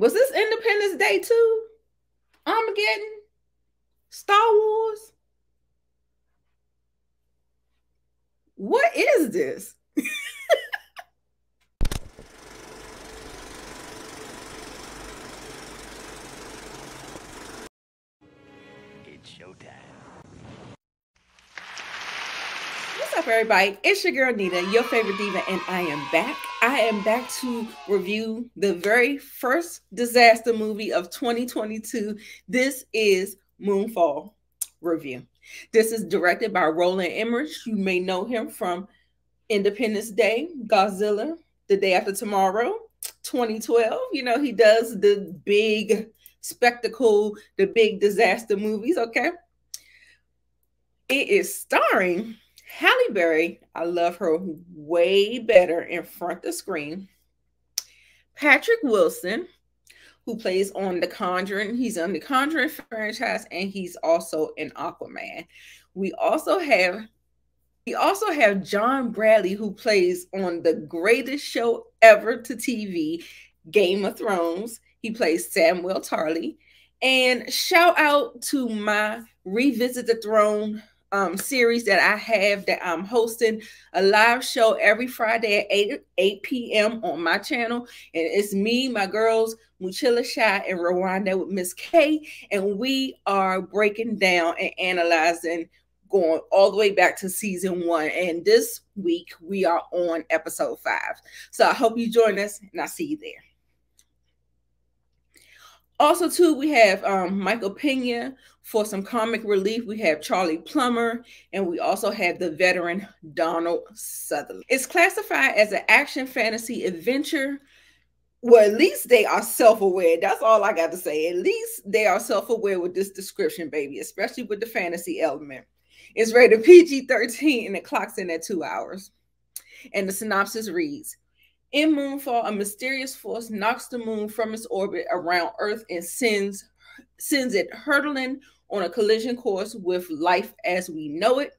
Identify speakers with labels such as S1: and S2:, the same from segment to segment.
S1: Was this Independence Day too? Armageddon? Star Wars? What is this?
S2: It's showtime.
S1: What's up, everybody? It's your girl Nita, your favorite diva, and I am back. I am back to review the very first disaster movie of 2022. This is Moonfall review. This is directed by Roland Emmerich. You may know him from Independence Day, Godzilla, The Day After Tomorrow, 2012. You know, he does the big spectacle, the big disaster movies, okay? It is starring Halle Berry. I love her way better in front of the screen. Patrick Wilson, who plays on The Conjuring. He's on the Conjuring franchise, and he's also in Aquaman. We also have John Bradley, who plays on the greatest show ever to TV, Game of Thrones. He plays Samuel Tarly. And shout out to my Revisit the Throne series that I have, that I'm hosting a live show every Friday at 8 p.m. on my channel. And it's me, my girls, Muchilla Shy and Rwanda with Miss K. And we are breaking down and analyzing, going all the way back to season 1. And this week we are on episode 5. So I hope you join us, and I'll see you there. Also, too, we have Michael Pena for some comic relief. We have Charlie Plummer, and we also have the veteran Donald Sutherland. It's classified as an action fantasy adventure. Well, at least they are self-aware. That's all I got to say. At least they are self-aware with this description, baby, especially with the fantasy element. It's rated PG-13, and it clocks in at 2 hours. And the synopsis reads, in Moonfall, a mysterious force knocks the moon from its orbit around Earth and sends it hurtling on a collision course with life as we know it.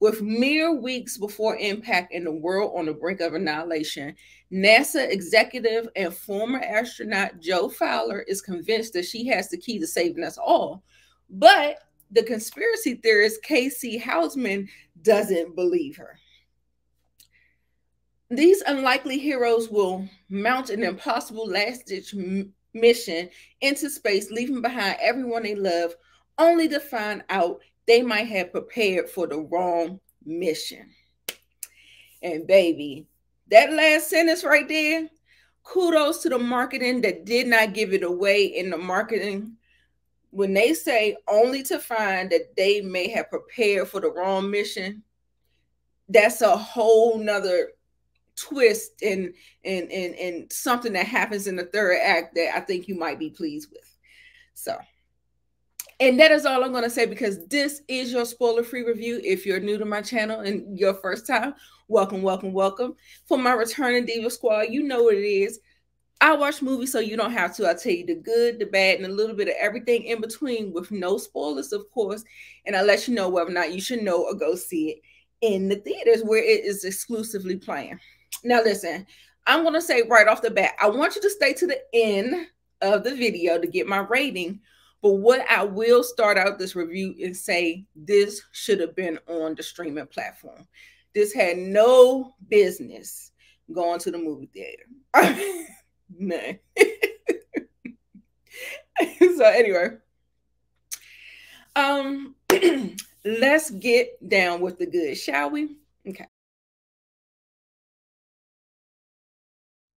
S1: With mere weeks before impact and the world on the brink of annihilation, NASA executive and former astronaut Jo Fowler is convinced that she has the key to saving us all. But the conspiracy theorist K.C. Houseman doesn't believe her. These unlikely heroes will mount an impossible last-ditch mission into space, leaving behind everyone they love, only to find out they might have prepared for the wrong mission. And baby, that last sentence right there, kudos to the marketing that did not give it away in the marketing. When they say only to find that they may have prepared for the wrong mission, that's a whole nother twist and something that happens in the third act that I think you might be pleased with. So, and that is all I'm going to say, because this is your spoiler-free review. If you're new to my channel and your first time, welcome, welcome, welcome. For my returning Diva Squad, you know what it is. I watch movies so you don't have to. I tell you the good, the bad, and a little bit of everything in between with no spoilers, of course. And I let you know whether or not you should know or go see it in the theaters where it is exclusively playing. Now, listen, I'm going to say right off the bat, I want you to stay to the end of the video to get my rating. But what I will start out this review and say, this should have been on the streaming platform. This had no business going to the movie theater. Man. So anyway, let's get down with the good, shall we? Okay.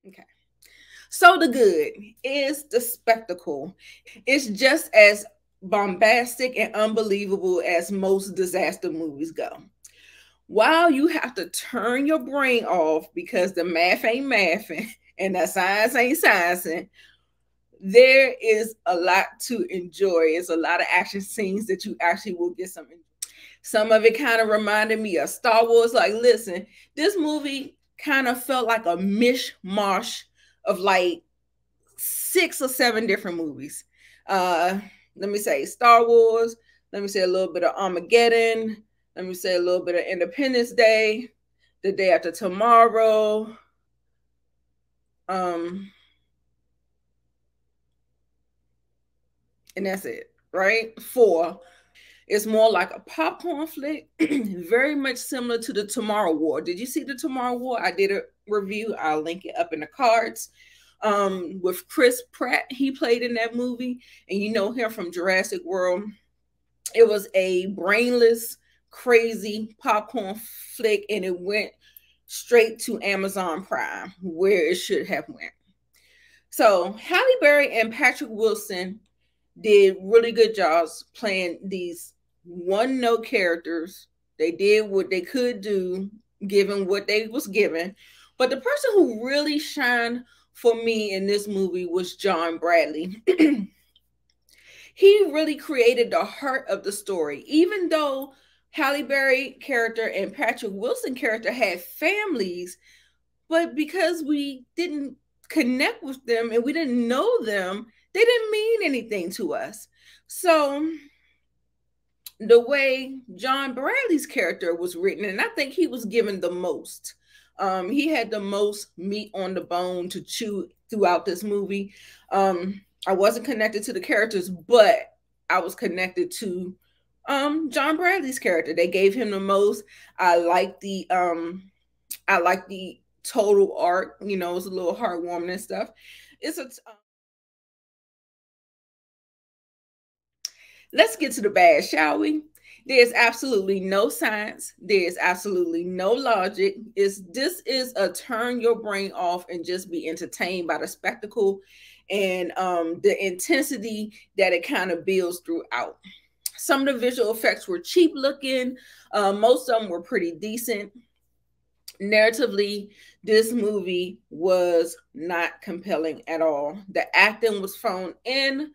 S1: Okay. So the good is the spectacle. It's just as bombastic and unbelievable as most disaster movies go. While you have to turn your brain off because the math ain't mathing and the science ain't sciencing, there is a lot to enjoy. It's a lot of action scenes that you actually will get some. Some of it kind of reminded me of Star Wars. Like, listen, this movie kind of felt like a mishmash of like 6 or 7 different movies. Let me say Star Wars. Let me say a little bit of Armageddon. Let me say a little bit of Independence Day, The Day After Tomorrow. And that's it, right? 4, it's more like a popcorn flick, very much similar to the Tomorrow War. Did you see the Tomorrow War? I did a review. I'll link it up in the cards. With Chris Pratt, he played in that movie, and you know him from Jurassic World. It was a brainless, crazy popcorn flick, and it went straight to Amazon Prime, where it should have went. So Halle Berry and Patrick Wilson did really good jobs playing these one-note characters. They did what they could do given what they was given. But the person who really shined for me in this movie was John Bradley. He really created the heart of the story. Even though Halle Berry character and Patrick Wilson character had families, but because we didn't connect with them and we didn't know them, they didn't mean anything to us. So the way John Bradley's character was written, and I think he was given the most. He had the most meat on the bone to chew throughout this movie. I wasn't connected to the characters, but I was connected to John Bradley's character. They gave him the most. I like the total art. You know, it's a little heartwarming and stuff. It's a let's get to the bad, shall we? There's absolutely no science. There's absolutely no logic. This is a turn your brain off and just be entertained by the spectacle and the intensity that it kind of builds throughout. Some of the visual effects were cheap looking. Most of them were pretty decent. Narratively, this movie was not compelling at all. The acting was phoned in.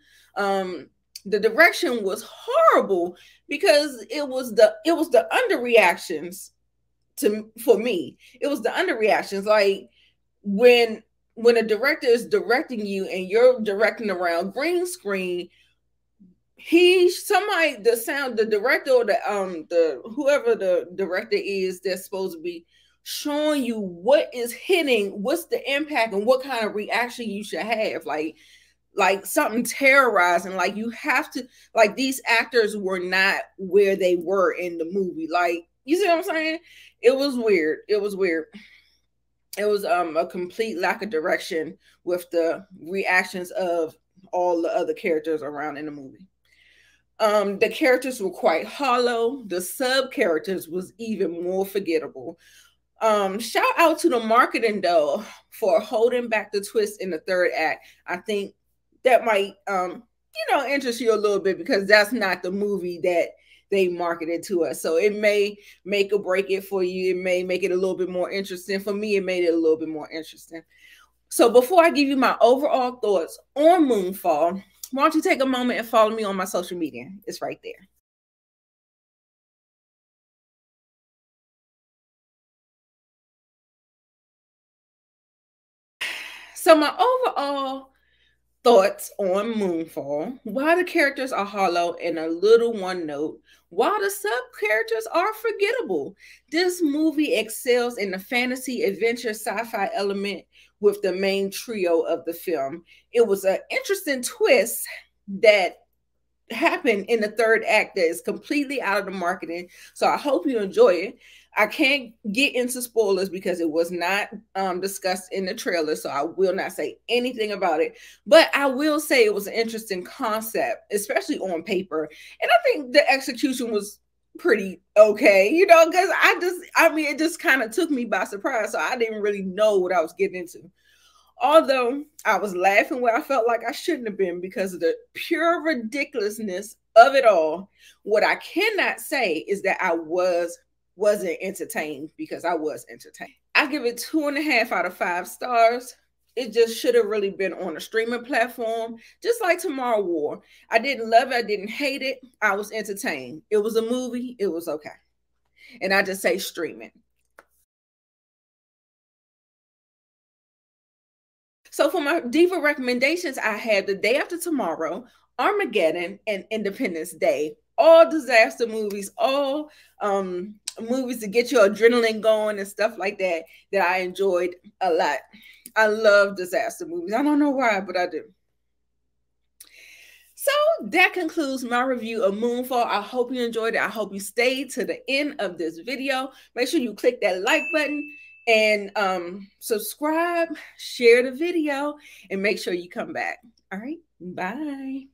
S1: The direction was horrible because it was the underreactions for me. It was the underreactions. Like when a director is directing you and you're directing around green screen, the director or the whoever the director is that's supposed to be showing you what is hitting, what's the impact, and what kind of reaction you should have. Like something terrorizing. Like you have to, like these actors were not where they were in the movie. Like, you see what I'm saying? It was weird. It was a complete lack of direction with the reactions of all the other characters around in the movie. The characters were quite hollow. The sub characters was even more forgettable. Shout out to the marketing though for holding back the twist in the third act. I think that might interest you a little bit because that's not the movie that they marketed to us. So it may make or break it for you. It may make it a little bit more interesting. For me, it made it a little bit more interesting. So before I give you my overall thoughts on Moonfall, why don't you take a moment and follow me on my social media? It's right there. So my overall thoughts on Moonfall, while the characters are hollow and a little one note, while the sub characters are forgettable, this movie excels in the fantasy, adventure, sci-fi element with the main trio of the film. It was an interesting twist that happened in the third act that is completely out of the marketing. So I hope you enjoy it. I can't get into spoilers because it was not discussed in the trailer, so I will not say anything about it. But I will say it was an interesting concept, especially on paper. And I think the execution was pretty okay, because it just kind of took me by surprise. So I didn't really know what I was getting into. Although I was laughing where I felt like I shouldn't have been because of the pure ridiculousness of it all. What I cannot say is that I wasn't entertained, because I was entertained. I give it 2.5 out of 5 stars. It just should have really been on a streaming platform, just like Tomorrow War. I didn't love it. I didn't hate it. I was entertained. It was a movie. It was okay. And I just say streaming. So for my Diva recommendations, I have The Day After Tomorrow, Armageddon, and Independence Day. All disaster movies, all movies to get your adrenaline going and stuff like that I enjoyed a lot. I love disaster movies. I don't know why, but I do. So that concludes my review of Moonfall. I hope you enjoyed it. I hope you stayed to the end of this video. Make sure you click that like button and subscribe, share the video, and make sure you come back. All right, bye.